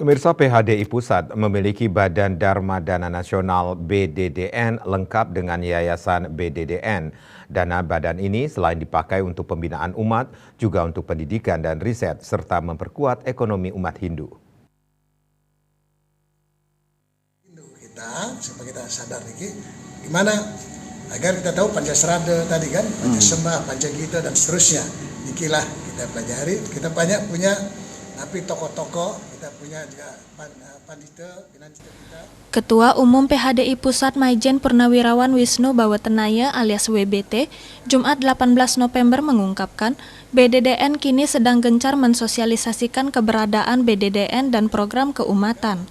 Pemirsa, PHDI Pusat memiliki Badan Dharma Dana Nasional BDDN lengkap dengan Yayasan BDDN. Dana badan ini selain dipakai untuk pembinaan umat, juga untuk pendidikan dan riset, serta memperkuat ekonomi umat Hindu. Supaya kita sadar ini, gimana agar kita tahu Pancasrada tadi kan, Pancasembah, Pancagita dan seterusnya. Ikilah kita pelajari, kita banyak punya, tapi tokoh-tokoh kita punya juga pandita, finansial kita. Ketua Umum PHDI Pusat Maijen Purnawirawan Wisnu Bawatenaya alias WBT, Jumat 18 November mengungkapkan, BDDN kini sedang gencar mensosialisasikan keberadaan BDDN dan program keumatan.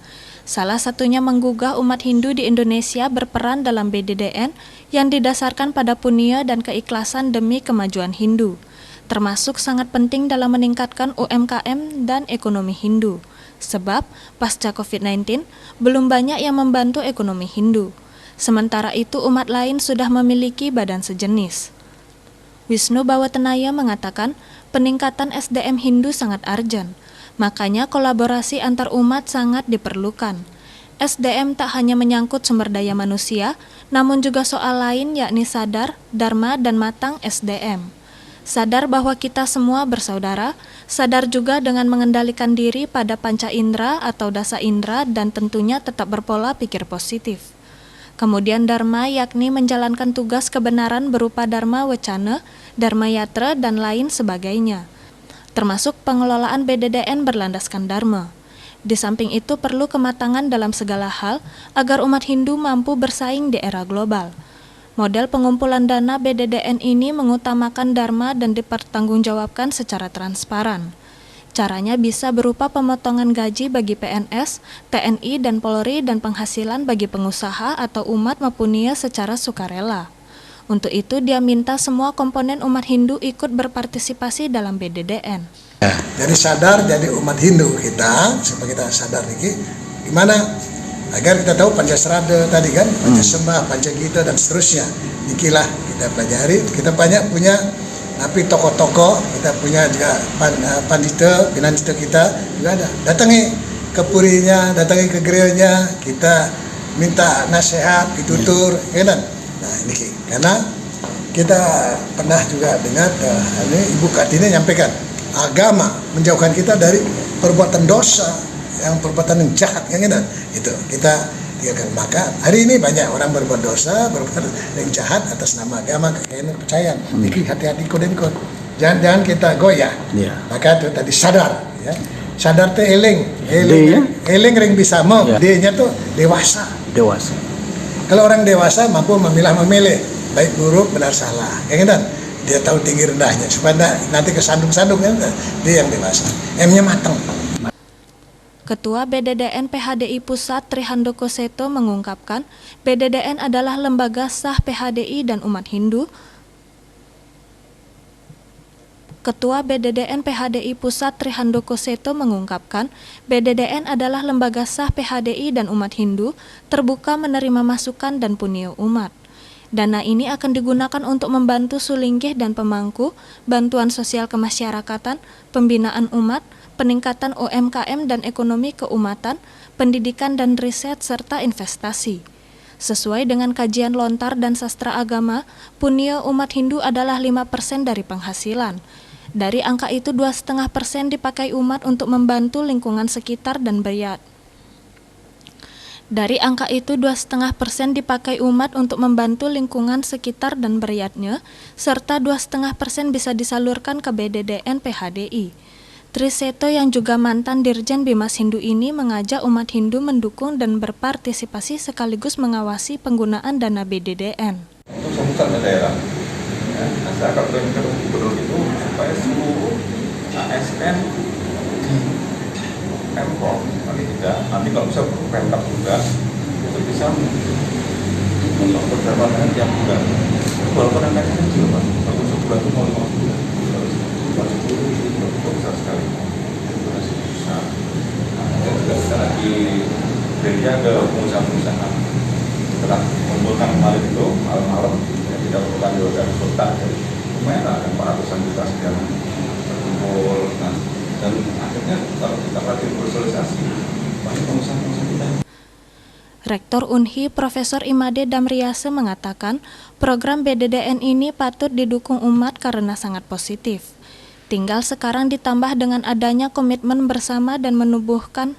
Salah satunya menggugah umat Hindu di Indonesia berperan dalam BDDN yang didasarkan pada punya dan keikhlasan demi kemajuan Hindu, termasuk sangat penting dalam meningkatkan UMKM dan ekonomi Hindu. Sebab, pasca COVID-19, belum banyak yang membantu ekonomi Hindu. Sementara itu, umat lain sudah memiliki badan sejenis. Wisnu Bawatenaya mengatakan, peningkatan SDM Hindu sangat urgent. Makanya kolaborasi antar umat sangat diperlukan. SDM tak hanya menyangkut sumber daya manusia, namun juga soal lain yakni sadar, dharma, dan matang SDM. Sadar bahwa kita semua bersaudara, sadar juga dengan mengendalikan diri pada panca indera atau dasa indera dan tentunya tetap berpola pikir positif. Kemudian dharma yakni menjalankan tugas kebenaran berupa dharma wacana, dharma yatra, dan lain sebagainya. Termasuk pengelolaan BDDN berlandaskan dharma. Di samping itu perlu kematangan dalam segala hal agar umat Hindu mampu bersaing di era global. Model pengumpulan dana BDDN ini mengutamakan dharma dan dipertanggungjawabkan secara transparan. Caranya bisa berupa pemotongan gaji bagi PNS, TNI, dan Polri dan penghasilan bagi pengusaha atau umat Mapunia secara sukarela. Untuk itu, dia minta semua komponen umat Hindu ikut berpartisipasi dalam BDDN. Jadi sadar, jadi umat Hindu kita, supaya kita sadar ini, gimana agar kita tahu Pancasrada tadi kan, Pancasembah, Pancagita dan seterusnya. Ikilah kita pelajari, kita banyak punya, tapi tokoh-tokoh kita punya juga pandita, finansial kita juga ada. Datangi ke purinya, datangi ke gerejanya, kita minta nasihat, ditutur, ya kan? Nah ini karena kita pernah juga dengar ini Ibu Kartini nyampaikan agama menjauhkan kita dari perbuatan dosa, yang perbuatan yang jahat, yang itu kita tinggalkan. Maka hari ini banyak orang berbuat dosa, berbuat yang jahat atas nama agama, kepercayaan. Jadi hati-hati kode-kode, jangan kita goyah. Maka itu tadi sadar, ya. Sadar tuh eling ring bisa mau. D-nya tuh dewasa. Kalau orang dewasa mampu memilih baik buruk benar salah, ya kan? Dia tahu tinggi rendahnya supaya nanti kesandung-sandung kan, dia yang dewasa. M-nya matang. Ketua BDDN PHDI Pusat Trihandoko Seto mengungkapkan, BDDN adalah lembaga sah PHDI dan umat Hindu. Ketua BDDN PHDI Pusat Trihandoko Seto mengungkapkan, BDDN adalah lembaga sah PHDI dan umat Hindu, terbuka menerima masukan dan punya umat. Dana ini akan digunakan untuk membantu sulingkih dan pemangku, bantuan sosial kemasyarakatan, pembinaan umat, peningkatan UMKM dan ekonomi keumatan, pendidikan dan riset, serta investasi. Sesuai dengan kajian lontar dan sastra agama, punya umat Hindu adalah 5% dari penghasilan. Dari angka itu 2,5% dipakai umat untuk membantu lingkungan sekitar dan beriat. Dari angka itu 2,5% dipakai umat untuk membantu lingkungan sekitar dan beriatnya, serta 2,5% bisa disalurkan ke BDDN PHDI. Triseto yang juga mantan Dirjen Bimas Hindu ini mengajak umat Hindu mendukung dan berpartisipasi sekaligus mengawasi penggunaan dana BDDN. Untuk sambutan daerah, saya akan berikan gubernur itu supaya seluruh ASN, Pemprov, nanti kalau bisa Pemprov juga, itu bisa untuk beberapa yang bulan, walaupun angkanya kecil, Pak, kalau sebulan itu mau 50 besar sekali, itu masih besar. Dan juga kita lagi gereja ke pengusaha-pengusaha. Setelah mengumpulkan kemarin itu malam-malam, tidak perlukan dari kota, jadi lumayan lah, ada 400-an juta sekian terkumpul. Dan akhirnya kalau kita rajin bersosialisasi, pengusaha-pengusaha kita. Rektor Unhi Profesor Imade Damriase mengatakan program BDDN ini patut didukung umat karena sangat positif. Tinggal sekarang ditambah dengan adanya komitmen bersama dan menumbuhkan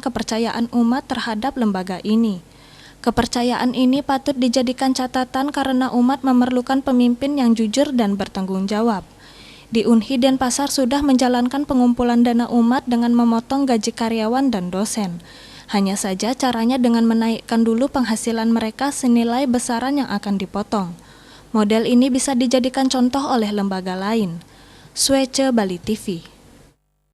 kepercayaan umat terhadap lembaga ini. Kepercayaan ini patut dijadikan catatan karena umat memerlukan pemimpin yang jujur dan bertanggung jawab. Di Unhi Denpasar sudah menjalankan pengumpulan dana umat dengan memotong gaji karyawan dan dosen. Hanya saja caranya dengan menaikkan dulu penghasilan mereka senilai besaran yang akan dipotong. Model ini bisa dijadikan contoh oleh lembaga lain. Swece Bali TV.